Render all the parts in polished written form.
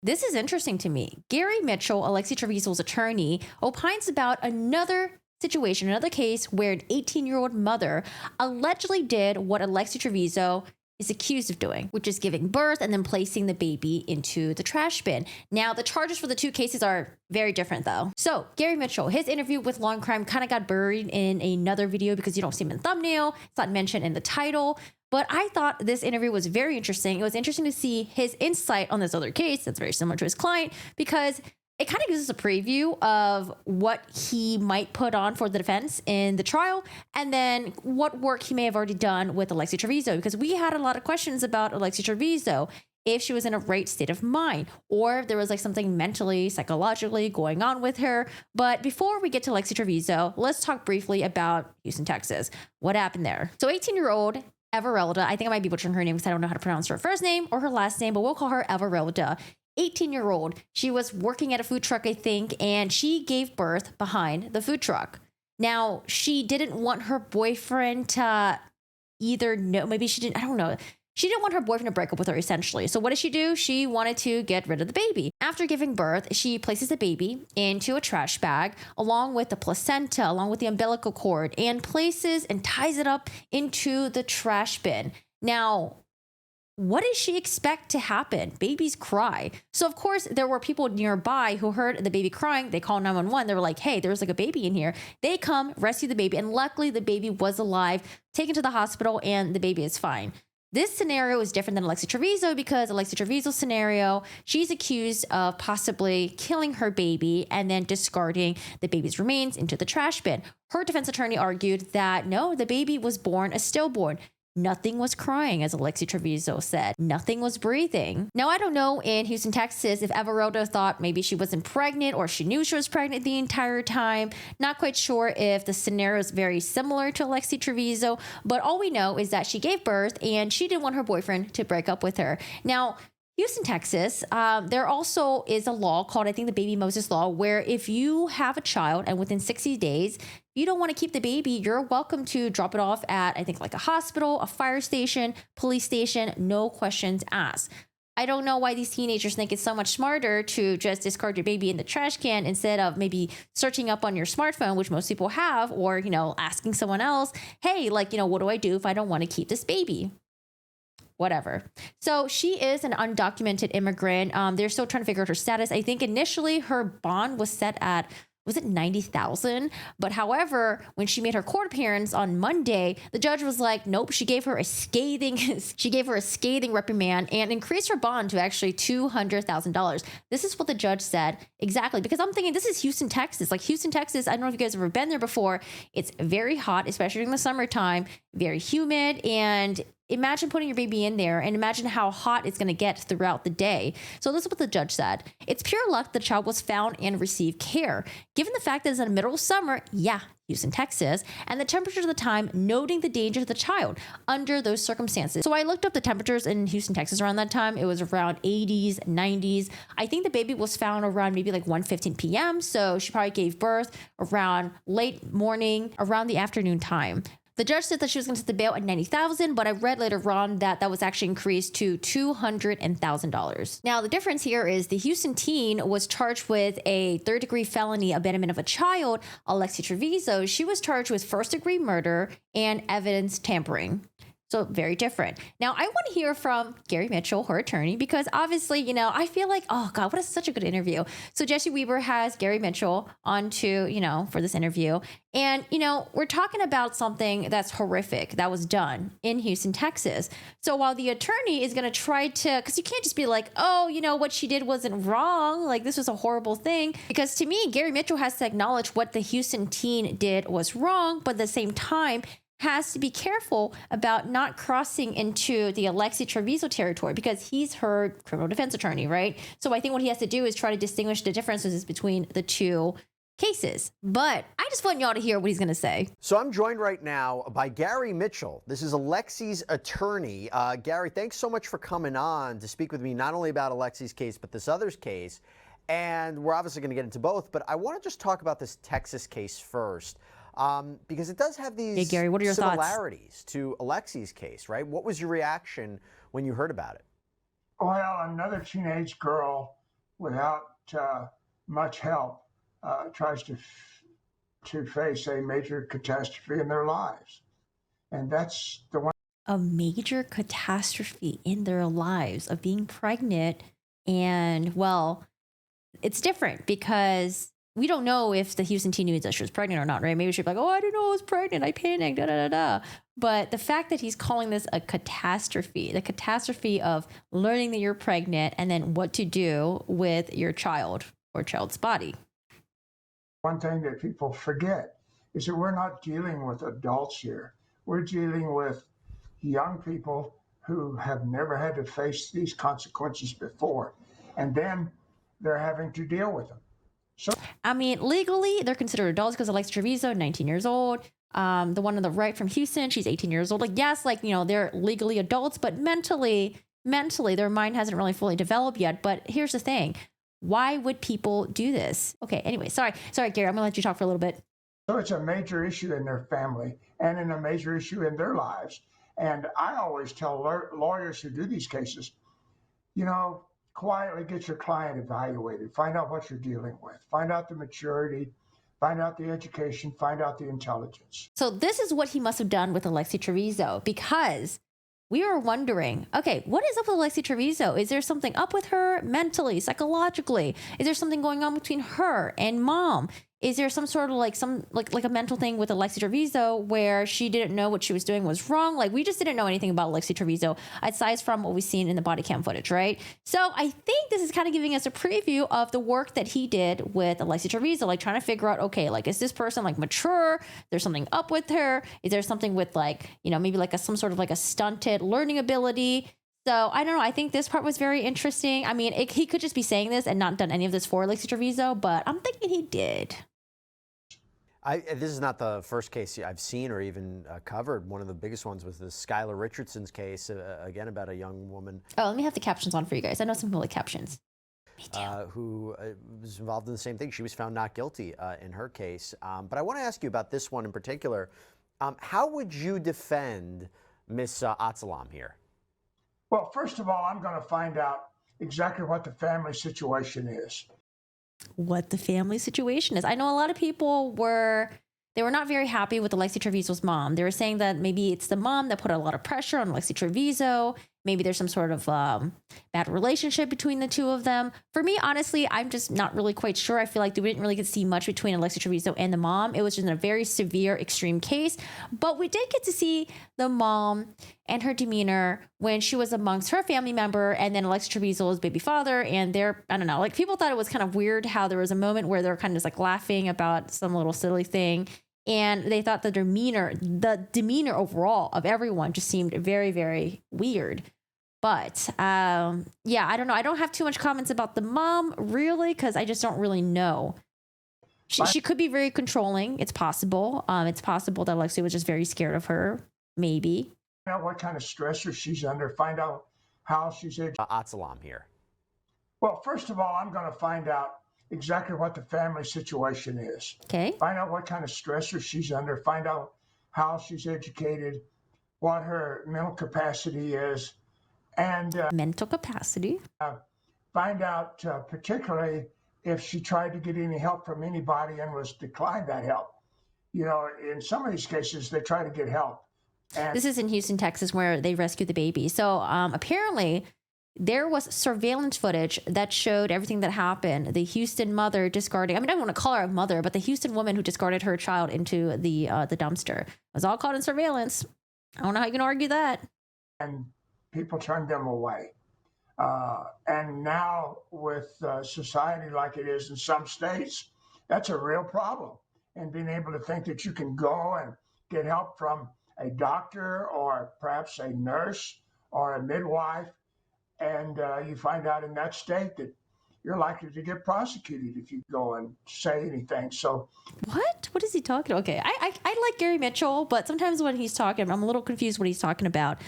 This is interesting to me. Gary Mitchell, Alexee Trevizo's attorney, opines about another situation, another case where an 18-year-old mother allegedly did what Alexee Trevizo is accused of doing, which is giving birth and then placing the baby into the trash bin. Now, the charges for the two cases are very different though. So Gary Mitchell, his interview with Law and Crime kind of got buried in another video because you don't see him in the thumbnail. It's not mentioned in the title. But I thought this interview was very interesting. It was interesting to see his insight on this other case that's very similar to his client, because it kind of gives us a preview of what he might put on for the defense in the trial, and then what work he may have already done with Alexee Trevizo, because we had a lot of questions about Alexee Trevizo, if she was in a right state of mind, or if there was like something mentally, psychologically going on with her. But before we get to Alexee Trevizo, let's talk briefly about Houston, Texas. What happened there? So 18-year-old Everelda, I think I might be butchering her name because I don't know how to pronounce her first name or her last name, but we'll call her Everelda. 18-year-old. She was working at a food truck, I think, and she gave birth behind the food truck. Now, she didn't want her boyfriend to either know, maybe she didn't, I don't know. She didn't want her boyfriend to break up with her, essentially. So what did she do? She wanted to get rid of the baby. After giving birth, she places the baby into a trash bag, along with the placenta, along with the umbilical cord, and places and ties it up into the trash bin. Now, what does she expect to happen? Babies cry. So of course, there were people nearby who heard the baby crying. They called 911. They were like, hey, there's like a baby in here. They come, rescue the baby, and luckily the baby was alive, taken to the hospital, and the baby is fine. This scenario is different than Alexee Trevizo because Alexee Trevizo's scenario, she's accused of possibly killing her baby and then discarding the baby's remains into the trash bin. Her defense attorney argued that no, the baby was born a stillborn. Nothing was crying, as Alexee Trevizo said. Nothing was breathing. Now, I don't know in Houston, Texas, if Everelda thought maybe she wasn't pregnant or she knew she was pregnant the entire time. Not quite sure if the scenario is very similar to Alexee Trevizo, but all we know is that she gave birth and she didn't want her boyfriend to break up with her. Now, Houston, Texas, there also is a law called, I think, the Baby Moses Law, where if you have a child and within 60 days, you don't want to keep the baby, you're welcome to drop it off at, I think, like a hospital, a fire station, police station, no questions asked. I don't know why these teenagers think it's so much smarter to just discard your baby in the trash can instead of maybe searching up on your smartphone, which most people have, or, asking someone else, hey, what do I do if I don't want to keep this baby? Whatever. So she is an undocumented immigrant. They're still trying to figure out her status. I think initially her bond was set at, was it 90,000? But however, when she made her court appearance on Monday, the judge was like, nope, she gave her a scathing reprimand and increased her bond to actually $200,000. This is what the judge said exactly, because I'm thinking this is Houston, Texas. Like Houston, Texas, I don't know if you guys have ever been there before. It's very hot, especially during the summertime, very humid, and imagine putting your baby in there and imagine how hot it's going to get throughout the day. So this is what the judge said. It's pure luck the child was found and received care. Given the fact that it's in the middle of summer, Houston, Texas, and the temperature of the time, noting the danger to the child under those circumstances. So I looked up the temperatures in Houston, Texas around that time. It was around 80s, 90s. I think the baby was found around maybe like 1:15 p.m. So she probably gave birth around late morning, around the afternoon time. The judge said that she was going to set the bail at $90,000, but I read later on that that was actually increased to $200,000. Now, the difference here is the Houston teen was charged with a third-degree felony abandonment of a child. Alexee Trevizo, she was charged with first-degree murder and evidence tampering. So very different. Now, I want to hear from Gary Mitchell, her attorney, because obviously, I feel like, oh God, what is such a good interview. So Jesse Weber has Gary Mitchell on to, for this interview. And, we're talking about something that's horrific that was done in Houston, Texas. So while the attorney is going to try to, because you can't just be like, oh, what she did wasn't wrong. Like this was a horrible thing. Because to me, Gary Mitchell has to acknowledge what the Houston teen did was wrong, but at the same time, has to be careful about not crossing into the Alexee Trevizo territory because he's her criminal defense attorney, right? So I think what he has to do is try to distinguish the differences between the two cases. But I just want y'all to hear what he's going to say. So I'm joined right now by Gary Mitchell. This is Alexee's attorney. Gary, thanks so much for coming on to speak with me, not only about Alexee's case, but this other's case. And we're obviously going to get into both, but I want to just talk about this Texas case first. Because it does have these Hey, Gary, what are your similarities to Alexee's case, right? What was your reaction when you heard about it? Well, another teenage girl without much help tries to face a major catastrophe in their lives. And that's the one. A major catastrophe in their lives of being pregnant. And well, it's different because we don't know if the Houston teen knew that she was pregnant or not, right? Maybe she'd be like, oh, I didn't know I was pregnant. I panicked, da, da, da, da. But the fact that he's calling this a catastrophe, the catastrophe of learning that you're pregnant and then what to do with your child or child's body. One thing that people forget is that we're not dealing with adults here. We're dealing with young people who have never had to face these consequences before. And then they're having to deal with them. So, I mean, legally, they're considered adults because Alexee Trevizo, 19 years old. The one on the right from Houston, she's 18 years old. Like, yes, like, you know, they're legally adults, but mentally, their mind hasn't really fully developed yet. But here's the thing. Why would people do this? Okay, anyway, sorry, Gary, I'm gonna let you talk for a little bit. So it's a major issue in their family and in a major issue in their lives. And I always tell lawyers who do these cases, you know, quietly get your client evaluated, find out what you're dealing with, find out the maturity, find out the education, find out the intelligence. So this is what he must have done with Alexee Trevizo, because we were wondering, okay, what is up with Alexee Trevizo? Is there something up with her mentally, psychologically? Is there something going on between her and mom? Is there some sort of like a mental thing with Alexee Trevizo where she didn't know what she was doing was wrong? Like, we just didn't know anything about Alexee Trevizo aside from what we've seen in the body cam footage, right? So I think this is kind of giving us a preview of the work that he did with Alexee Trevizo, like trying to figure out, okay, like, is this person like mature? There's something up with her? Is there something with like, you know, maybe like some sort of like a stunted learning ability? So I don't know. I think this part was very interesting. I mean, he could just be saying this and not done any of this for Alexee Trevizo, but I'm thinking he did. This is not the first case I've seen or even covered. One of the biggest ones was the Skylar Richardson's case, again, about a young woman. Oh, let me have the captions on for you guys. I know some people like captions. Me too. Who was involved in the same thing. She was found not guilty in her case. But I want to ask you about this one in particular. How would you defend Miss Atsalam here? Well, first of all, I'm going to find out exactly what the family situation is. What the family situation is. I know a lot of people were not very happy with Alexee Trevizo's mom. They were saying that maybe it's the mom that put a lot of pressure on Alexee Trevizo. Maybe there's some sort of bad relationship between the two of them. For me, honestly, I'm just not really quite sure. I feel like we didn't really get to see much between Alexee Trevizo and the mom. It was just a very severe, extreme case. But we did get to see the mom and her demeanor when she was amongst her family member and then Alexee Trevizo's baby father. And I don't know, like, people thought it was kind of weird how there was a moment where they were kind of just like laughing about some little silly thing. And they thought the demeanor overall of everyone just seemed very, very weird. But yeah, I don't know. I don't have too much comments about the mom, really, because I just don't really know. She could be very controlling. It's possible. It's possible that Alexee was just very scared of her, maybe. Find out what kind of stressor she's under. Find out how she's Atsalam here. Well, first of all, I'm going to find out exactly what the family situation is. Okay. Find out what kind of stressor she's under. Find out how she's educated, what her mental capacity is, and mental capacity. Find out particularly if she tried to get any help from anybody and was declined that help. You know, in some of these cases, they try to get help. And this is in Houston, Texas, where they rescued the baby. So apparently, there was surveillance footage that showed everything that happened. The Houston mother discarding, I mean, I don't want to call her a mother, but the Houston woman who discarded her child into the dumpster was all caught in surveillance. I don't know how you can argue that. And people turned them away. And now with society like it is in some states, that's a real problem. And being able to think that you can go and get help from a doctor or perhaps a nurse or a midwife, and you find out in that state that you're likely to get prosecuted if you go and say anything. So what is he talking about? Okay, I like Gary Mitchell, but sometimes when he's talking, I'm a little confused what he's talking about.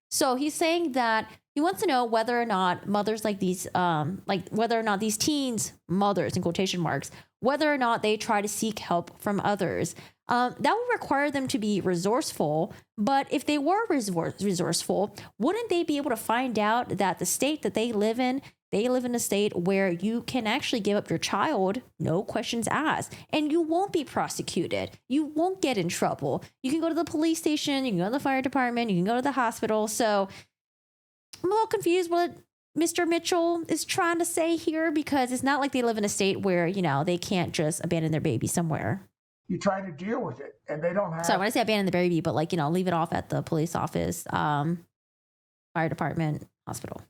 So he's saying that he wants to know whether or not mothers like these, whether or not these teens, mothers in quotation marks, whether or not they try to seek help from others. That would require them to be resourceful. But if they were resourceful, wouldn't they be able to find out that the state that they live in they live in a state where you can actually give up your child, no questions asked, and you won't be prosecuted. You won't get in trouble. You can go to the police station, you can go to the fire department, you can go to the hospital. So I'm a little confused what Mr. Mitchell is trying to say here, because it's not like they live in a state where, they can't just abandon their baby somewhere. You try to deal with it, and they don't have. So when I say abandon the baby, but leave it off at the police office, fire department, hospital.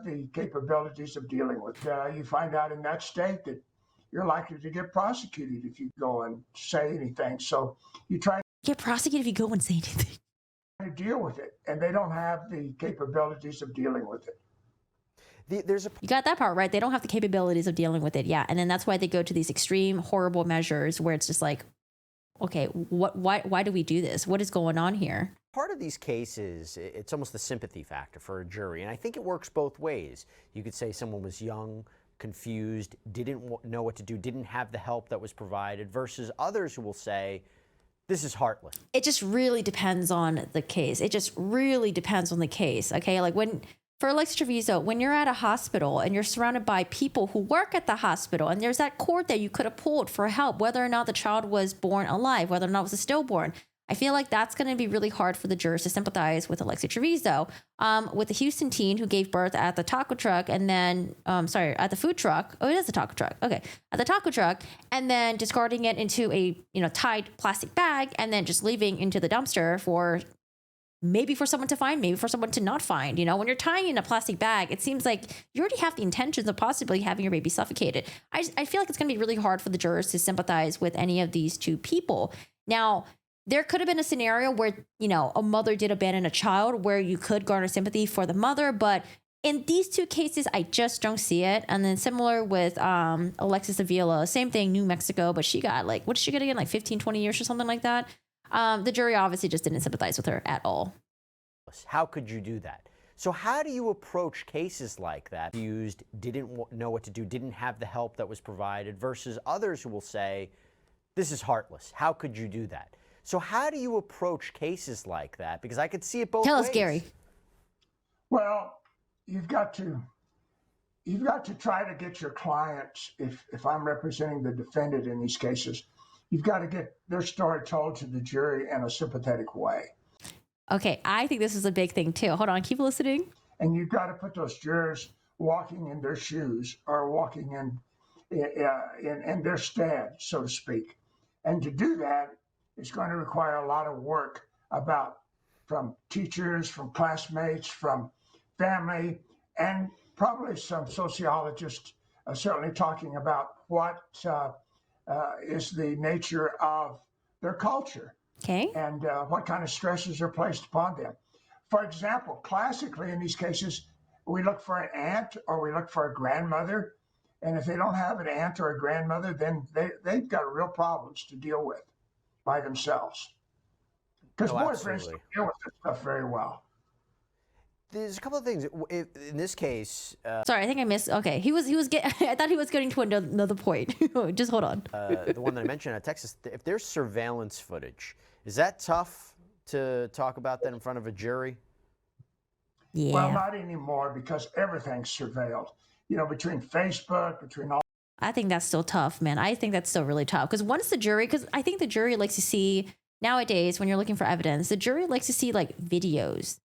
The capabilities of dealing with. You find out in that state that you're likely to get prosecuted if you go and say anything. So you try to get prosecuted if you go and say anything. Deal with it, and they don't have the capabilities of dealing with it. You got that part right. They don't have the capabilities of dealing with it. Yeah. And then that's why they go to these extreme, horrible measures where it's just like, okay, why do we do this? What is going on here? Part of these cases, it's almost the sympathy factor for a jury. And I think it works both ways. You could say someone was young, confused, didn't know what to do, didn't have the help that was provided, versus others who will say, this is heartless. It just really depends on the case. Okay. For Alexee Trevizo, when you're at a hospital and you're surrounded by people who work at the hospital, and there's that cord that you could have pulled for help, whether or not the child was born alive, whether or not it was a stillborn, I feel like that's going to be really hard for the jurors to sympathize with Alexee Trevizo. With the Houston teen who gave birth at the taco truck and then, at the food truck. Oh, it is a taco truck. Okay. At the taco truck, and then discarding it into a, tied plastic bag and then just leaving into the dumpster for someone to find, maybe for someone to not find. When you're tying in a plastic bag, it seems like you already have the intentions of possibly having your baby suffocated. I feel like it's going to be really hard for the jurors to sympathize with any of these two people. Now, there could have been a scenario where, a mother did abandon a child where you could garner sympathy for the mother. But in these two cases, I just don't see it. And then similar with Alexis Avila, same thing, New Mexico, but she got what did she get again? 15, 20 years or something like that. The jury obviously just didn't sympathize with her at all. How could you do that? So how do you approach cases like that? Didn't know what to do, didn't have the help that was provided, versus others who will say, this is heartless. How could you do that? So how do you approach cases like that? Because I could see it both ways. Tell us, Gary. Well, you've got to try to get your clients, if I'm representing the defendant in these cases, you've got to get their story told to the jury in a sympathetic way. Okay, I think this is a big thing too. Hold on, keep listening. And you've got to put those jurors walking in their shoes or walking in their stead, so to speak. And to do that, it's going to require a lot of work from teachers, from classmates, from family, and probably some sociologists certainly talking about what is the nature of their culture. Okay. And what kind of stresses are placed upon them. For example, classically in these cases, we look for an aunt or we look for a grandmother. And if they don't have an aunt or a grandmother, then they've got real problems to deal with by themselves. Because boyfriends don't deal with this stuff very well. There's a couple of things in this case. Sorry, I think I missed. Okay, I thought he was getting to another point. Just hold on. The one that I mentioned at Texas, if there's surveillance footage, is that tough to talk about that in front of a jury? Yeah. Well, not anymore because everything's surveilled. Between Facebook, between all. I think that's still tough, man. I think that's still really tough because I think the jury likes to see nowadays when you're looking for evidence, the jury likes to see videos.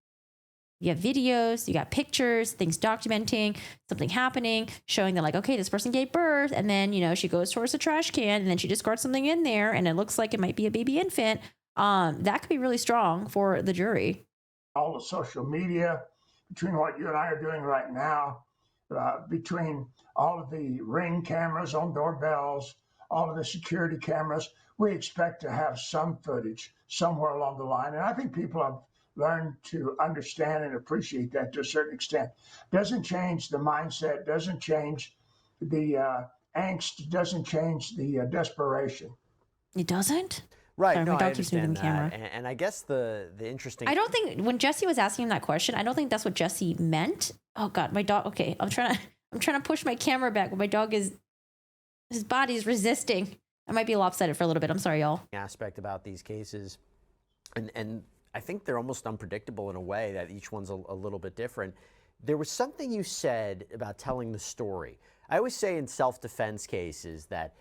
You have videos, you got pictures, things documenting something happening, showing that okay, this person gave birth, and then, she goes towards the trash can and then she discards something in there and it looks like it might be a baby infant. That could be really strong for the jury. All the social media, between what you and I are doing right now, between all of the Ring cameras on doorbells, all of the security cameras, we expect to have some footage somewhere along the line. And I think people have learned to understand and appreciate that to a certain extent. Doesn't change the mindset, doesn't change the angst, doesn't change the desperation. It doesn't? Right. Sorry, no, my dog I keeps moving the camera. And I guess the interesting. I don't think when Jesse was asking him that question, I don't think that's what Jesse meant. Oh God, my dog. Okay, I'm trying to push my camera back, but my dog his body's resisting. I might be lopsided for a little bit. I'm sorry, y'all. Aspect about these cases, and I think they're almost unpredictable in a way that each one's a little bit different. There was something you said about telling the story. I always say in self-defense cases that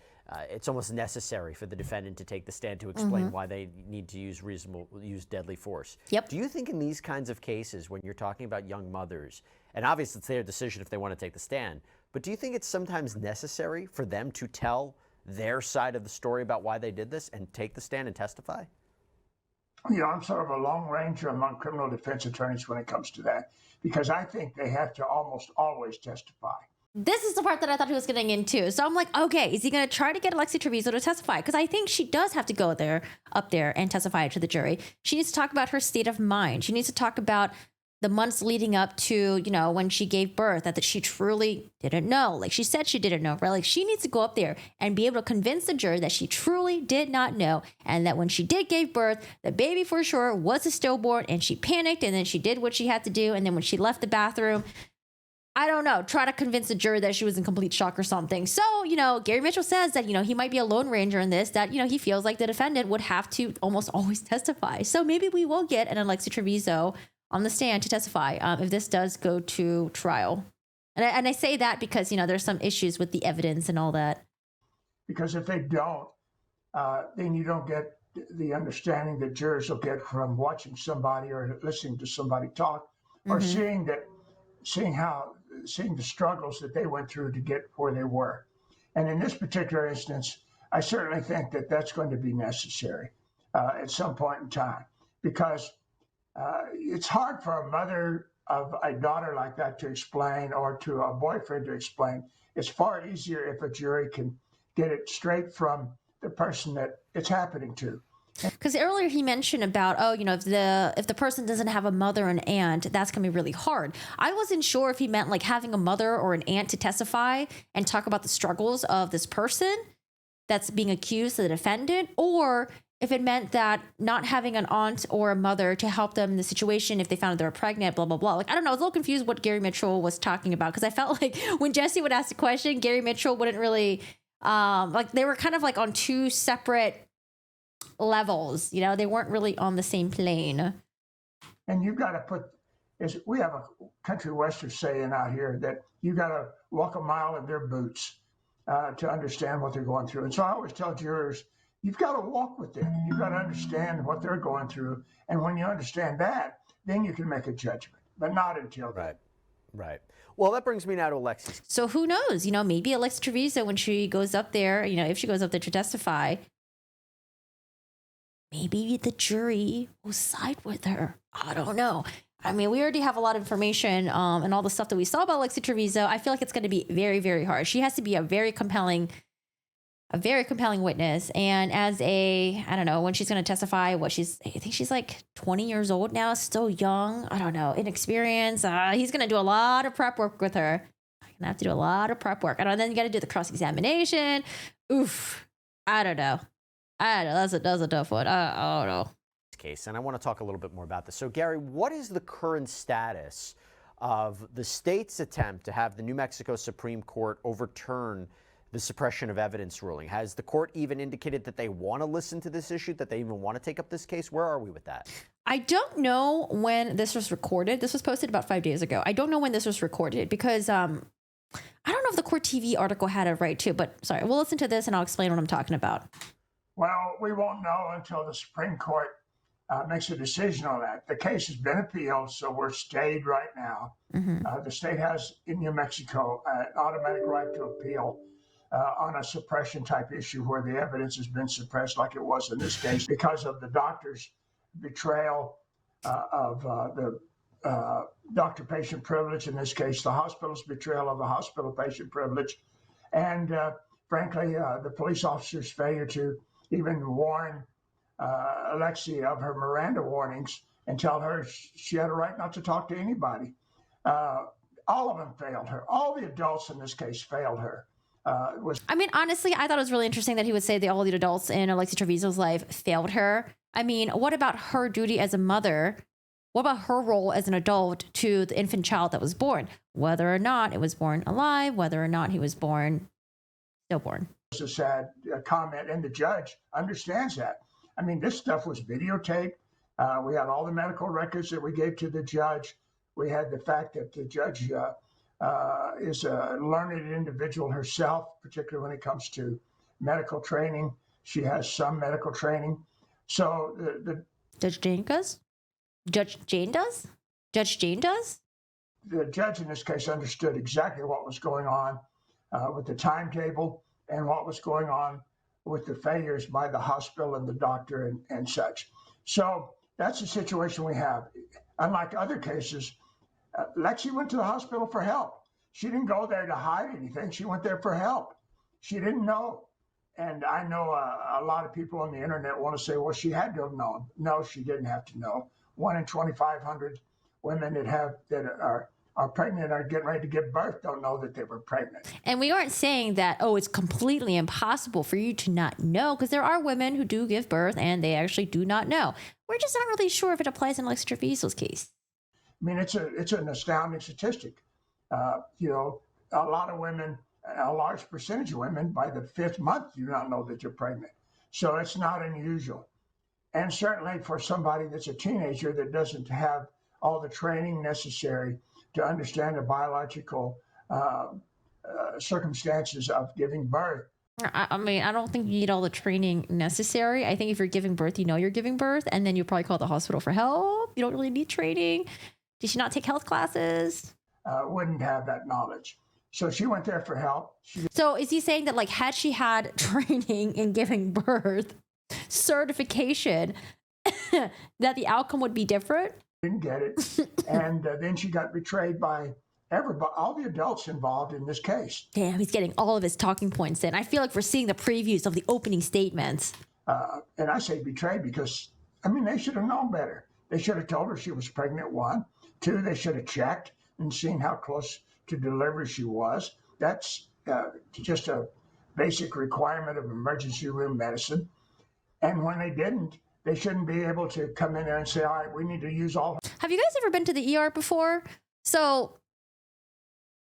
it's almost necessary for the defendant to take the stand to explain why they need to use deadly force. Yep. Do you think in these kinds of cases, when you're talking about young mothers, and obviously it's their decision if they want to take the stand, but do you think it's sometimes necessary for them to tell their side of the story about why they did this and take the stand and testify? You know, I'm sort of a long ranger among criminal defense attorneys when it comes to that, because I think they have to almost always testify. This is the part that I thought he was getting into. So I'm like, okay, is he going to try to get Alexee Trevizo to testify? Because I think she does have to go up there and testify to the jury. She needs to talk about her state of mind. She needs to talk about the months leading up to, you know, when she gave birth, that she truly didn't know. Like she said she didn't know, right? Like she needs to go up there and be able to convince the jury that she truly did not know. And that when she did give birth, the baby for sure was a stillborn and she panicked and then she did what she had to do. And then when she left the bathroom, I don't know, try to convince the jury that she was in complete shock or something. So, you know, Gary Mitchell says that, you know, he might be a lone ranger in this, that, you know, he feels like the defendant would have to almost always testify. So maybe we will get an Alexee Trevizo on the stand to testify if this does go to trial. And I say that because, you know, there's some issues with the evidence and all that. Because if they don't, then you don't get the understanding that jurors will get from watching somebody or listening to somebody talk or seeing the struggles that they went through to get where they were. And in this particular instance, I certainly think that that's going to be necessary at some point in time, because it's hard for a mother of a daughter like that to explain, or to a boyfriend to explain. It's far easier if a jury can get it straight from the person that it's happening to. Because earlier he mentioned about, oh, you know, if the person doesn't have a mother and aunt, that's going to be really hard. I wasn't sure if he meant like having a mother or an aunt to testify and talk about the struggles of this person that's being accused, the defendant, or if it meant that not having an aunt or a mother to help them in the situation if they found out they were pregnant, blah, blah, blah. Like, I don't know. I was a little confused what Gary Mitchell was talking about, because I felt like when Jesse would ask the question, Gary Mitchell wouldn't really, like they were kind of like on two separate levels, you know, they weren't really on the same plane. And you've got to we have a country western saying out here that you got to walk a mile in their boots to understand what they're going through. And so I always tell jurors, you've got to walk with them. You've got to understand what they're going through. And when you understand that, then you can make a judgment, but not until then. Right. Well, that brings me now to Alexee. So who knows, you know, maybe Alexee Trevizo, when she goes up there, you know, if she goes up there to testify, maybe the jury will side with her. I don't know. I mean, we already have a lot of information and all the stuff that we saw about Alexee Trevizo. I feel like it's going to be very, very hard. She has to be a very compelling witness. And as I don't know, when she's going to testify, I think she's like 20 years old now, still young. I don't know, inexperienced. He's going to do a lot of prep work with her. I'm going to have to do a lot of prep work. And then you got to do the cross-examination. Oof. I don't know. That's a tough one. I don't know. Case, and I want to talk a little bit more about this. So, Gary, what is the current status of the state's attempt to have the New Mexico Supreme Court overturn the suppression of evidence ruling? Has the court even indicated that they want to listen to this issue, that they even want to take up this case? Where are we with that? I don't know when this was recorded. This was posted about 5 days ago. I don't know when this was recorded because I don't know if the Court TV article had it right too, but sorry, we'll listen to this and I'll explain what I'm talking about. Well, we won't know until the Supreme Court makes a decision on that. The case has been appealed, so we're stayed right now. The state has, in New Mexico, an automatic right to appeal on a suppression type issue where the evidence has been suppressed, like it was in this case, because of the doctor's betrayal of the doctor-patient privilege, in this case, the hospital's betrayal of the hospital-patient privilege, and frankly, the police officer's failure to even warn Alexee of her Miranda warnings and tell her she had a right not to talk to anybody. All of them failed her. All the adults in this case failed her. I mean, honestly, I thought it was really interesting that he would say that all the adults in Alexee Trevizo's life failed her. I mean, what about her duty as a mother? What about her role as an adult to the infant child that was born? Whether or not it was born alive, whether or not he was born stillborn. It's a sad comment, and the judge understands that. I mean, this stuff was videotaped. We had all the medical records that we gave to the judge. We had the fact that the judge is a learned individual herself, particularly when it comes to medical training. She has some medical training. So Judge Jane does? Judge Jane does? Judge Jane does? The judge in this case understood exactly what was going on with the timetable and what was going on with the failures by the hospital and the doctor and such. So that's the situation we have. Unlike other cases, Lexi went to the hospital for help. She didn't go there to hide anything. She went there for help. She didn't know. And I know a lot of people on the internet want to say, well, she had to have known. No, she didn't have to know. 1 in 2,500 women that are pregnant, are getting ready to give birth, don't know that they were pregnant. And we aren't saying that, oh, it's completely impossible for you to not know, because there are women who do give birth and they actually do not know. We're just not really sure if it applies in Alexee Trevizo's case. I mean, it's an astounding statistic. A lot of women, a large percentage of women, by the 5th month do not know that they're pregnant. So it's not unusual. And certainly for somebody that's a teenager that doesn't have all the training necessary to understand the biological circumstances of giving birth. I mean, I don't think you need all the training necessary. I think if you're giving birth, you know you're giving birth, and then you probably call the hospital for help. You don't really need training. Did she not take health classes? Wouldn't have that knowledge. So she went there for help. So is he saying that, like, had she had training in giving birth, certification, that the outcome would be different? Didn't get it. And then she got betrayed by everybody, all the adults involved in this case. Damn, he's getting all of his talking points in. I feel like we're seeing the previews of the opening statements. And I say betrayed because, I mean, they should have known better. They should have told her she was pregnant, 1. 2, they should have checked and seen how close to delivery she was. That's just a basic requirement of emergency room medicine. And when they didn't, they shouldn't be able to come in there and say, all right, we need to use all. Have you guys ever been to the ER before? So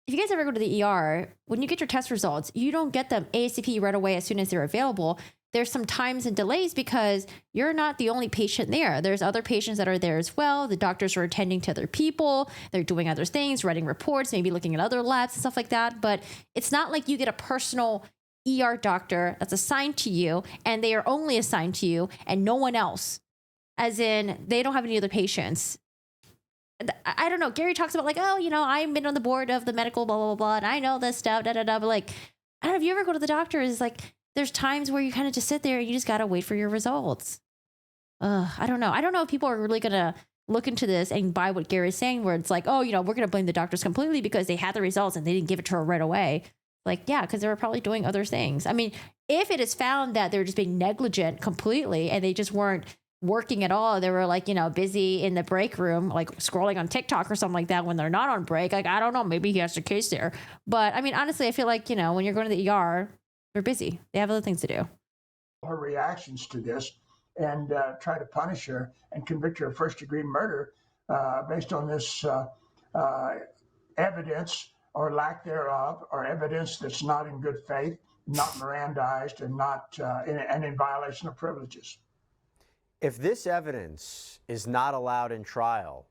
if you guys ever go to the ER, when you get your test results, you don't get them ASAP right away as soon as they're available. There's some times and delays because you're not the only patient there. There's other patients that are there as well. The doctors are attending to other people. They're doing other things, writing reports, maybe looking at other labs and stuff like that. But it's not like you get a personal ER doctor that's assigned to you and they are only assigned to you and no one else. As in, they don't have any other patients. I don't know. Gary talks about like, oh, I've been on the board of the medical blah, blah, blah, and I know this stuff, da, da, da. But like, I don't know if you ever go to the doctor, it's like, there's times where you kind of just sit there and you just got to wait for your results. I don't know. I don't know if people are really going to look into this and buy what Gary's saying, where it's like, oh, we're going to blame the doctors completely because they had the results and they didn't give it to her right away. Like, yeah, because they were probably doing other things. I mean, if it is found that they're just being negligent completely and they just weren't working at all, they were like, busy in the break room, like scrolling on TikTok or something like that when they're not on break. Like, I don't know, maybe he has a case there. But I mean, honestly, I feel like, when you're going to the ER, they're busy. They have other things to do. Her reactions to this and try to punish her and convict her of first-degree murder based on this evidence or lack thereof, or evidence that's not in good faith, not Mirandized, and not in violation of privileges. If this evidence is not allowed in trial,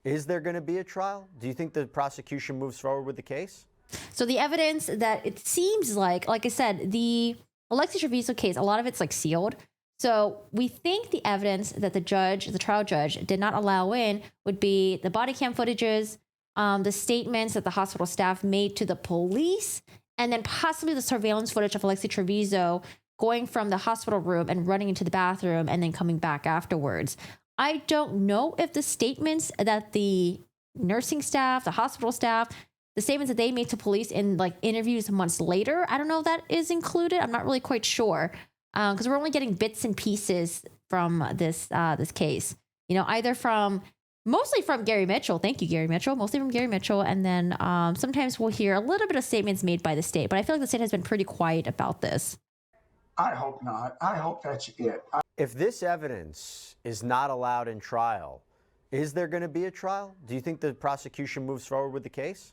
is there going to be a trial? Do you think the prosecution moves forward with the case? So the evidence that it seems like I said, the Alexee Trevizo case, a lot of it's like sealed. So we think the evidence that the trial judge did not allow in would be the body cam footages, the statements that the hospital staff made to the police, and then possibly the surveillance footage of Alexee Trevizo going from the hospital room and running into the bathroom and then coming back afterwards. I don't know if the statements that the nursing staff, the hospital staff, the statements that they made to police in like interviews months later, I don't know if that is included. I'm not really quite sure because we're only getting bits and pieces from this case. Either mostly from Gary Mitchell. Thank you, Gary Mitchell. Mostly from Gary Mitchell. And then sometimes we'll hear a little bit of statements made by the state. But I feel like the state has been pretty quiet about this. I hope not. I hope that's it. If this evidence is not allowed in trial, is there going to be a trial? Do you think the prosecution moves forward with the case?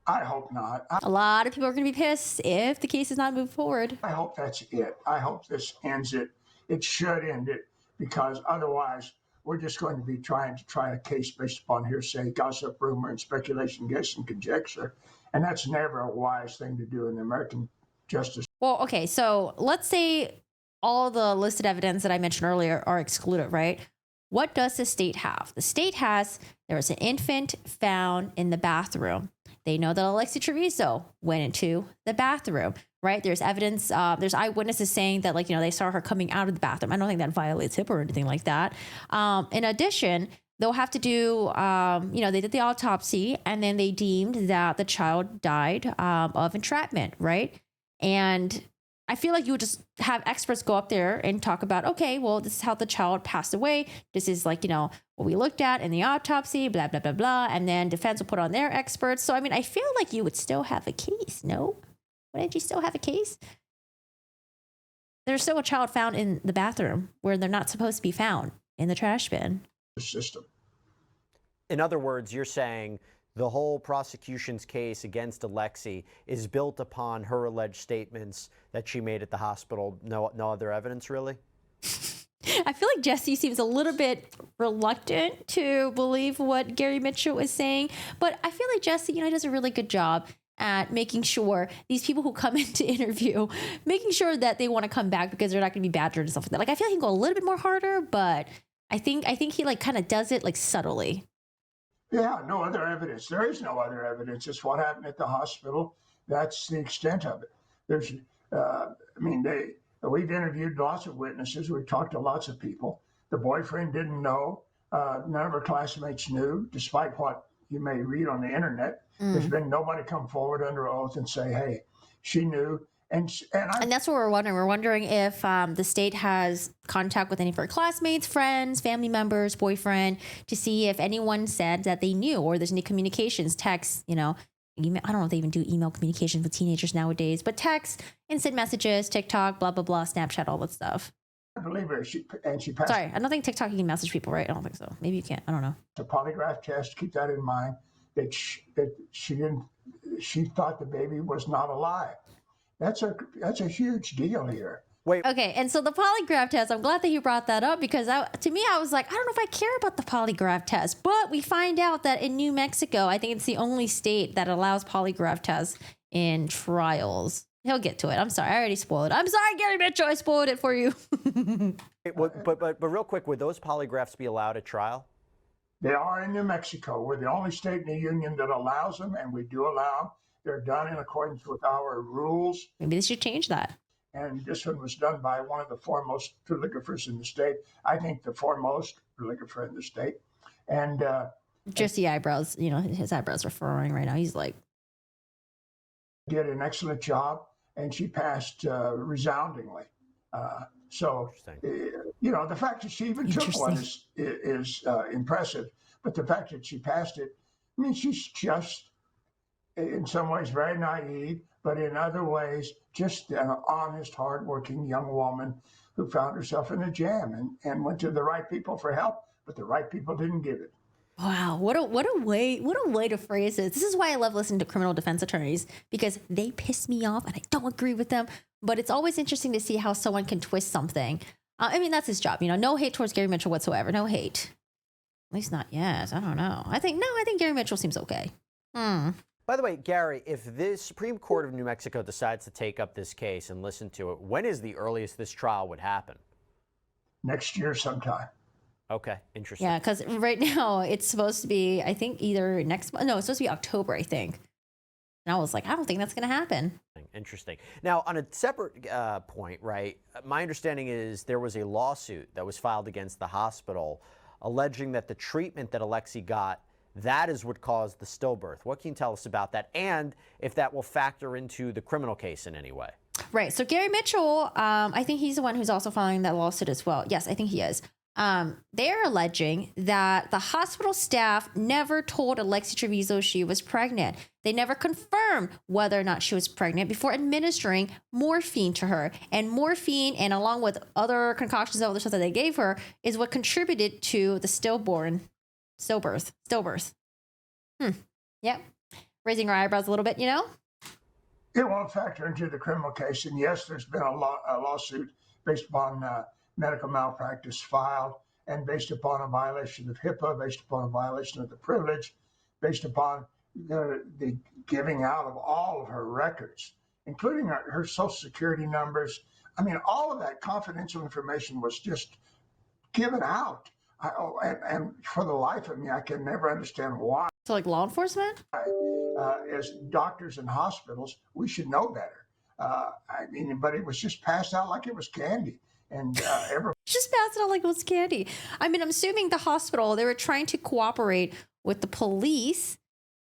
I hope not. A lot of people are going to be pissed if the case is not moved forward. I hope that's it. I hope this ends it. It should end it because otherwise we're just going to be trying to try a case based upon hearsay, gossip, rumor, and speculation, guess, and conjecture. And that's never a wise thing to do in the American justice. Well, okay, so let's say all the listed evidence that I mentioned earlier are excluded, right? What does the state have? The state has, there was an infant found in the bathroom. They know that Alexee Trevizo went into the bathroom, right? There's evidence, there's eyewitnesses saying that, like, you know, they saw her coming out of the bathroom. I don't think that violates HIPAA or anything like that. In addition, they'll have to do, you know, they did the autopsy and then they deemed that the child died of entrapment, right? And I feel like you would just have experts go up there and talk about, okay, well, this is how the child passed away. This is, like, you know, what we looked at in the autopsy, blah, blah, blah, blah. And then defense will put on their experts. So, I mean, I feel like you would still have a case, no? Wouldn't you still have a case? There's still a child found in the bathroom where they're not supposed to be found, in the trash bin. System. In other words, you're saying the whole prosecution's case against Alexee is built upon her alleged statements that she made at the hospital. No other evidence, really? I feel like Jesse seems a little bit reluctant to believe what Gary Mitchell is saying, but I feel like Jesse, you know, he does a really good job at making sure these people who come in to interview, making sure that they want to come back because they're not going to be badgered and stuff like that. Like, I feel like he can go a little bit more harder, but I think he, like, kind of does it, like, subtly. Yeah, no other evidence. There is no other evidence. It's what happened at the hospital. That's the extent of it. There's, I mean, we've interviewed lots of witnesses. We've talked to lots of people. The boyfriend didn't know. None of her classmates knew, despite what you may read on the internet. There's been nobody come forward under oath and say, hey, she knew. And that's what we're wondering. We're wondering if the state has contact with any of her classmates, friends, family members, boyfriend, to see if anyone said that they knew, or there's any communications, texts, you know, email. I don't know if they even do email communications with teenagers nowadays, but texts, instant messages, TikTok, blah, blah, blah, Snapchat, all that stuff. I believe her. She passed. Sorry, I don't think TikTok you can message people, right? I don't think so. Maybe you can't. I don't know. The polygraph test, keep that in mind, that she thought the baby was not alive. That's a huge deal here. Wait. Okay, and so the polygraph test, I'm glad that you brought that up, because to me, I was like, I don't know if I care about the polygraph test. But we find out that in New Mexico, I think it's the only state that allows polygraph tests in trials. He'll get to it. I'm sorry, I already spoiled it. I'm sorry, Gary Mitchell, I spoiled it for you. But real quick, would those polygraphs be allowed at trial? They are in New Mexico. We're the only state in the union that allows them, and we do allow them. They're done in accordance with our rules. Maybe they should change that. And this one was done by one of the foremost polygraphers in the state. I think the foremost polygrapher in the state. And just the eyebrows, you know, his eyebrows are furrowing right now. He's like, did an excellent job, and she passed resoundingly. So, you know, the fact that she even took one is impressive. But the fact that she passed it, I mean, she's just, in some ways, very naive, but in other ways, just an honest, hardworking young woman who found herself in a jam and went to the right people for help, but the right people didn't give it. Wow, what a way to phrase it. This is why I love listening to criminal defense attorneys, because they piss me off and I don't agree with them. But it's always interesting to see how someone can twist something. I mean, that's his job. You know, no hate towards Gary Mitchell whatsoever. No hate. At least not yet. I don't know. I think Gary Mitchell seems okay. By the way, Gary, if the Supreme Court of New Mexico decides to take up this case and listen to it, when is the earliest this trial would happen? Next year sometime. Okay, interesting. Yeah, because right now it's supposed to be, I think, either next month. No, it's supposed to be October, I think. And I was like, I don't think that's going to happen. Interesting. Now, on a separate point, right, my understanding is there was a lawsuit that was filed against the hospital alleging that the treatment that Alexee got, that is what caused the stillbirth. What can you tell us about that? And if that will factor into the criminal case in any way? Right. So Gary Mitchell, I think he's the one who's also filing that lawsuit as well. Yes, I think he is. They're alleging that the hospital staff never told Alexee Trevizo she was pregnant. They never confirmed whether or not she was pregnant before administering morphine to her. And morphine, and along with other concoctions of other stuff that they gave her, is what contributed to the stillbirth. Yep. Raising her eyebrows a little bit, you know? It won't factor into the criminal case. And yes, there's been a lawsuit based upon medical malpractice filed. and based upon a violation of HIPAA, based upon a violation of the privilege, based upon the giving out of all of her records, including her social security numbers. I mean, all of that confidential information was just given out. And for the life of me, I can never understand why. So like law enforcement? As doctors and hospitals, we should know better. But it was just passed out like it was candy. And just passed it out like it was candy. I mean, I'm assuming the hospital, they were trying to cooperate with the police.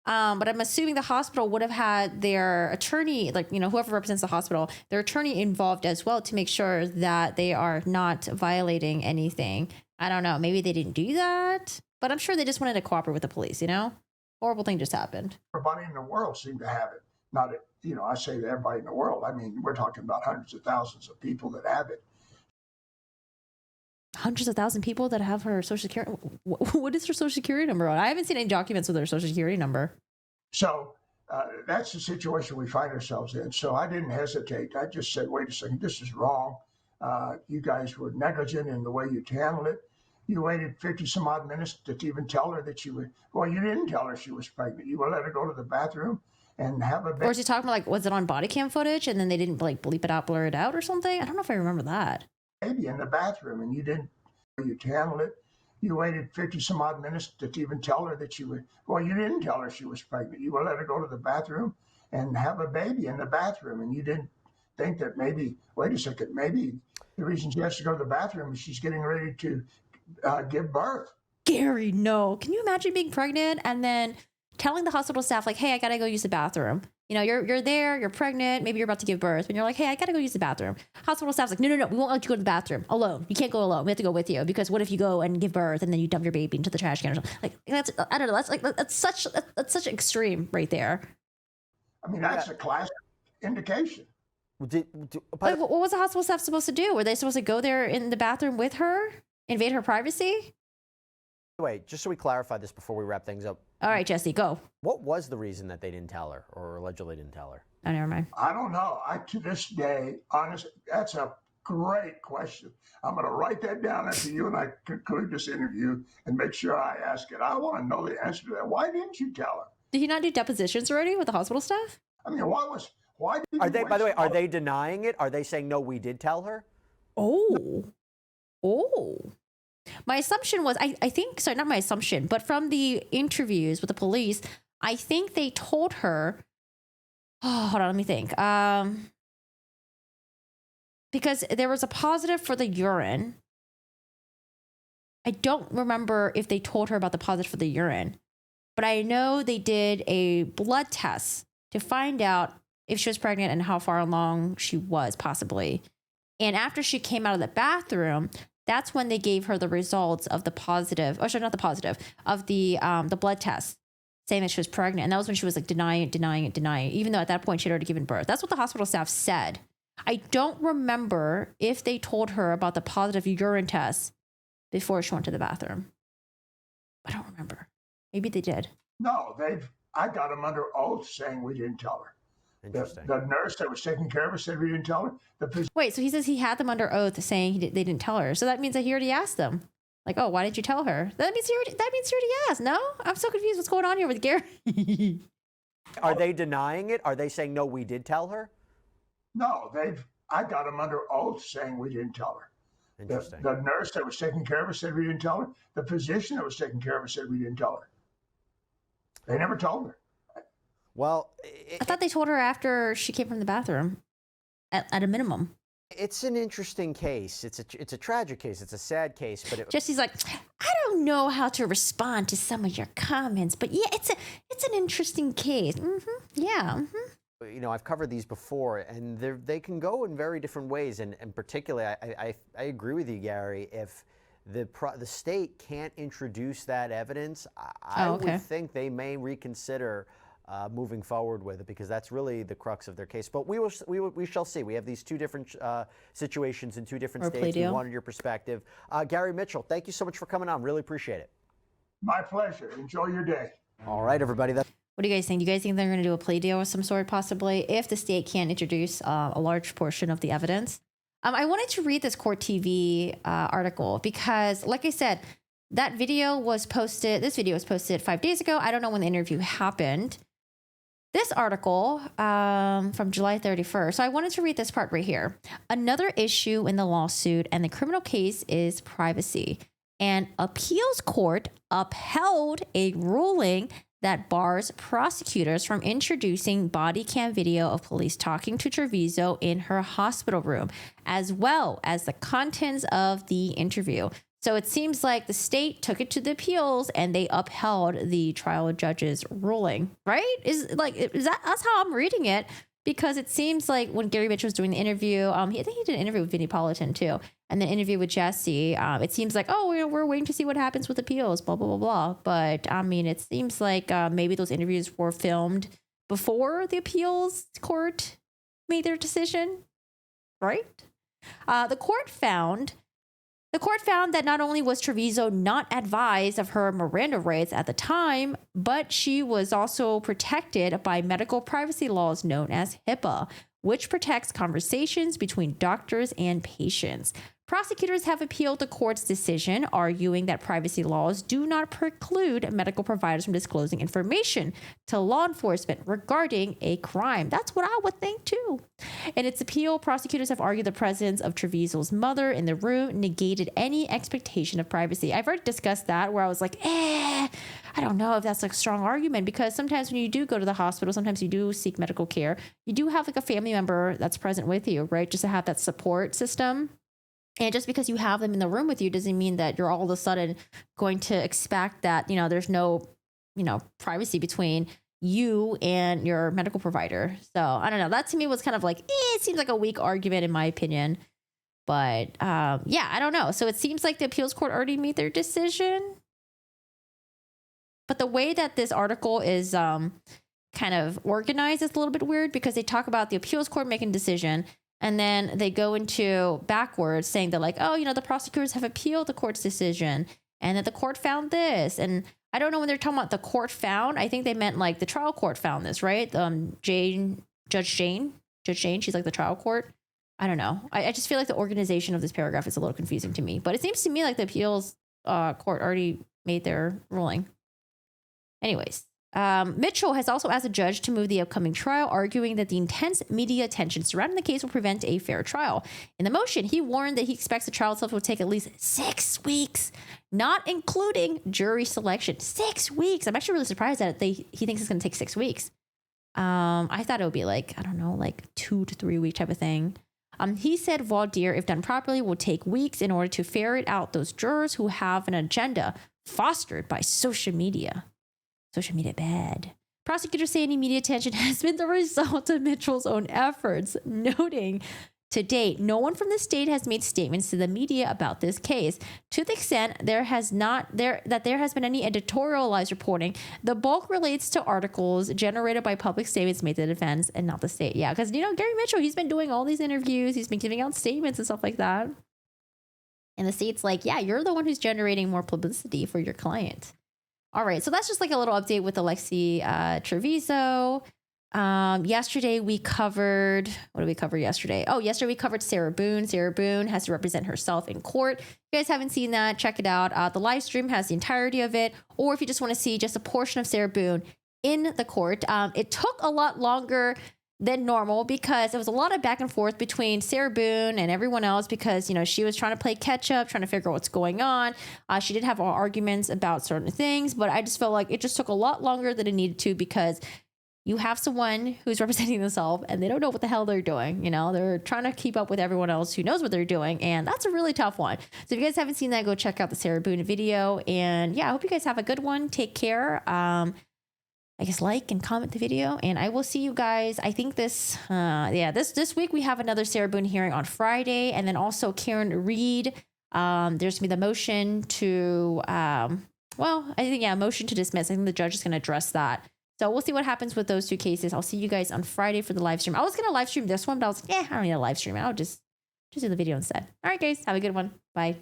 But I'm assuming the hospital would have had their attorney, like, whoever represents the hospital, their attorney involved as well to make sure that they are not violating anything. I don't know. Maybe they didn't do that, but I'm sure they just wanted to cooperate with the police, Horrible thing just happened. Everybody in the world seemed to have it. Not, I say that everybody in the world. I mean, we're talking about hundreds of thousands of people that have it. Hundreds of thousands of people that have her social security. What is her social security number on? I haven't seen any documents with her social security number. So that's the situation we find ourselves in. So I didn't hesitate. I just said, wait a second, this is wrong. You guys were negligent in the way you handled it. You waited 50 some odd minutes to even tell her that you didn't tell her she was pregnant. You let her go to the bathroom and have a baby. Or is he talking about, like, was it on body cam footage and then they didn't, like, bleep it out, blur it out or something? I don't know if I remember that. Baby in the bathroom, and you didn't handle it. You waited 50 some odd minutes to even tell her that you didn't tell her she was pregnant. You let her go to the bathroom and have a baby in the bathroom, and you didn't think that maybe the reason she has to go to the bathroom is she's getting ready to give birth. Gary, no. Can you imagine being pregnant and then telling the hospital staff, like, hey, I gotta go use the bathroom? You're there, you're pregnant, maybe you're about to give birth, and you're like, hey, I gotta go use the bathroom. Hospital staff's like, no, we won't let you go to the bathroom alone. You can't go alone. We have to go with you, because what if you go and give birth and then you dump your baby into the trash can or something? Like, I don't know. That's such extreme right there. I mean, that's a classic indication. What was the hospital staff supposed to do? Were they supposed to go there in the bathroom with her, invade her privacy? Wait, just so we clarify this before we wrap things up. All right, Jesse, go. What was the reason that they didn't tell her, or allegedly didn't tell her? Oh, never mind. I don't know. To this day, honestly, that's a great question. I'm going to write that down after you and I conclude this interview and make sure I ask it. I want to know the answer to that. Why didn't you tell her? Did he not do depositions already with the hospital staff? I mean, why did are they, by the way, are they denying it? Are they saying, no, we did tell her? Oh. My assumption was, I think, sorry, not my assumption, but from the interviews with the police, I think they told her, hold on, let me think. Because there was a positive for the urine. I don't remember if they told her about the positive for the urine, but I know they did a blood test to find out if she was pregnant and how far along she was, possibly. And after she came out of the bathroom, that's when they gave her the results of the positive, or sorry, not the positive, of the blood test, saying that she was pregnant. And that was when she was like denying it, even though at that point she had already given birth. That's what the hospital staff said. I don't remember if they told her about the positive urine test before she went to the bathroom. I don't remember. Maybe they did. No, I got them under oath saying we didn't tell her. Interesting. The nurse that was taking care of her said we didn't tell her. Wait, so he says he had them under oath saying they didn't tell her. So that means that he already asked them. Like, oh, why didn't you tell her? That means he already asked. No? I'm so confused. What's going on here with Gary? Are they denying it? Are they saying, no, we did tell her? No, I got them under oath saying we didn't tell her. Interesting. The nurse that was taking care of her said we didn't tell her. The physician that was taking care of her said we didn't tell her. They never told her. Well, I thought they told her after she came from the bathroom, at a minimum. It's an interesting case. It's a tragic case. It's a sad case. But Jesse's like, I don't know how to respond to some of your comments, but yeah, it's an interesting case. Mm-hmm. Yeah. Mm-hmm. I've covered these before, and they can go in very different ways. And particularly, I agree with you, Gary. If the state can't introduce that evidence, I would think they may reconsider moving forward with it, because that's really the crux of their case. But we shall see. We have these two different situations in two different states. We wanted your perspective. Gary Mitchell, thank you so much for coming on. Really appreciate it. My pleasure. Enjoy your day. All right, everybody. What do you guys think? Do you guys think they're going to do a plea deal of some sort, possibly, if the state can't introduce a large portion of the evidence? I wanted to read this Court TV article because, like I said, this video was posted 5 days ago. I don't know when the interview happened. This article from July 31st. So I wanted to read this part right here. Another issue in the lawsuit and the criminal case is privacy. An appeals court upheld a ruling that bars prosecutors from introducing body cam video of police talking to Trevizo in her hospital room, as well as the contents of the interview. So it seems like the state took it to the appeals and they upheld the trial judge's ruling, right? That's how I'm reading it, because it seems like when Gary Mitchell was doing the interview, I think he did an interview with Vinnie Politan too, and the interview with Jesse, it seems like, oh, we're waiting to see what happens with appeals, blah, blah, blah, blah. But I mean, it seems like maybe those interviews were filmed before the appeals court made their decision, right? The court found that not only was Trevizo not advised of her Miranda rights at the time, but she was also protected by medical privacy laws known as HIPAA, which protects conversations between doctors and patients. Prosecutors have appealed the court's decision, arguing that privacy laws do not preclude medical providers from disclosing information to law enforcement regarding a crime. That's what I would think too. In its appeal, prosecutors have argued the presence of Trevizo's mother in the room negated any expectation of privacy. I've already discussed that, where I was like, I don't know if that's a strong argument, because sometimes when you do go to the hospital, sometimes you do seek medical care, you do have like a family member that's present with you, right? Just to have that support system. And just because you have them in the room with you doesn't mean that you're all of a sudden going to expect that, there's no, privacy between you and your medical provider. So I don't know. That to me was kind of like, it seems like a weak argument in my opinion. But yeah, I don't know. So it seems like the appeals court already made their decision. But the way that this article is kind of organized is a little bit weird, because they talk about the appeals court making a decision, and then they go into backwards saying that, like, oh, the prosecutors have appealed the court's decision and that the court found this. And I don't know when they're talking about the court found. I think they meant like the trial court found this, right? Judge Jane, she's like the trial court. I don't know. I just feel like the organization of this paragraph is a little confusing to me. But it seems to me like the appeals court already made their ruling. Anyways. Mitchell has also asked the judge to move the upcoming trial, arguing that the intense media attention surrounding the case will prevent a fair trial. In the motion, he warned that he expects the trial itself will take at least 6 weeks, not including jury selection. 6 weeks. I'm actually really surprised that he thinks it's going to take 6 weeks. I thought it would be like 2 to 3 week type of thing. He said voir dire, if done properly, will take weeks in order to ferret out those jurors who have an agenda fostered by social media. Social media bad. Prosecutors say any media attention has been the result of Mitchell's own efforts, noting to date, no one from the state has made statements to the media about this case. To the extent there has been any editorialized reporting, the bulk relates to articles generated by public statements made to the defense and not the state. Yeah, because Gary Mitchell, he's been doing all these interviews, he's been giving out statements and stuff like that. And the state's like, yeah, you're the one who's generating more publicity for your client. All right, so that's just like a little update with Alexee Trevizo. Yesterday we covered, what did we cover yesterday? Oh, yesterday we covered Sarah Boone. Sarah Boone has to represent herself in court. If you guys haven't seen that, check it out. The live stream has the entirety of it. Or if you just want to see just a portion of Sarah Boone in the court, it took a lot longer than normal because there was a lot of back and forth between Sarah Boone and everyone else because, she was trying to play catch up, trying to figure out what's going on. She did have arguments about certain things, but I just felt like it just took a lot longer than it needed to because you have someone who's representing themselves and they don't know what the hell they're doing. They're trying to keep up with everyone else who knows what they're doing. And that's a really tough one. So if you guys haven't seen that, go check out the Sarah Boone video. And yeah, I hope you guys have a good one. Take care. I guess like and comment the video, and I will see you guys. I think this week we have another Sarah Boone hearing on Friday, and then also Karen Reed. There's gonna be the motion to, motion to dismiss. I think the judge is gonna address that. So we'll see what happens with those two cases. I'll see you guys on Friday for the live stream. I was gonna live stream this one, but I was like, I don't need a live stream. I'll just do the video instead. All right, guys, have a good one. Bye.